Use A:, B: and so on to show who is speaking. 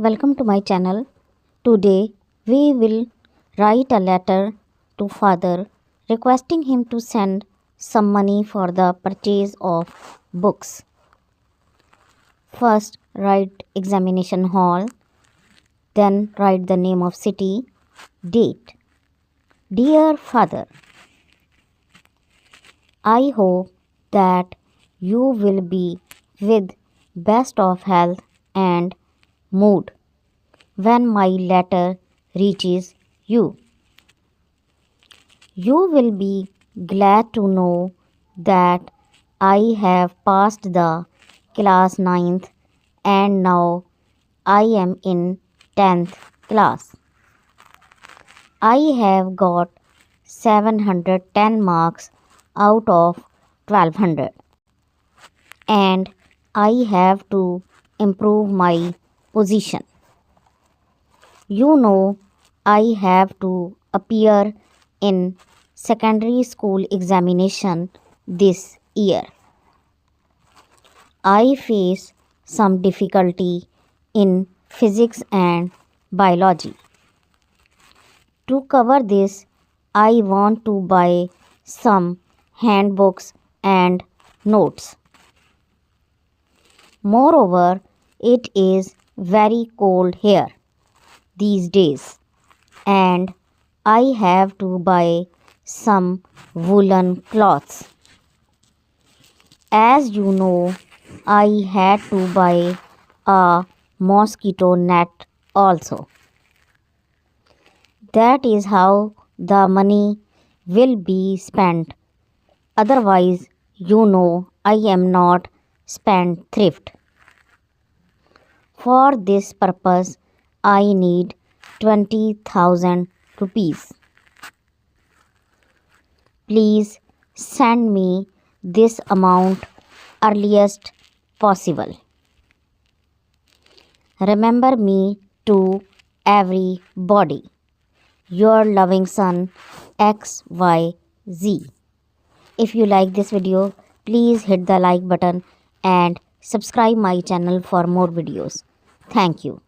A: Welcome to my channel. Today we will write a letter to father requesting him to send some money for the purchase of books. First write examination hall, then write the name of city, date. Dear father, I hope that you will be with best of health and mood when my letter reaches you. You will be glad to know that I have passed the class 9th and now I am in 10th class. I have got 710 marks out of 1200 and I have to improve my position. You know, I have to appear in secondary school examination this year. I face some difficulty in physics and biology. To cover this, I want to buy some handbooks and notes. Moreover, it is very cold here these days and I have to buy some woolen cloths. As you know, I had to buy a mosquito net also. That is how the money will be spent. Otherwise, you know, I am not spendthrift. For this purpose, I need 20,000 rupees. Please send me this amount earliest possible. Remember me to everybody. Your loving son XYZ. If you like this video, please hit the like button and subscribe my channel for more videos. Thank you.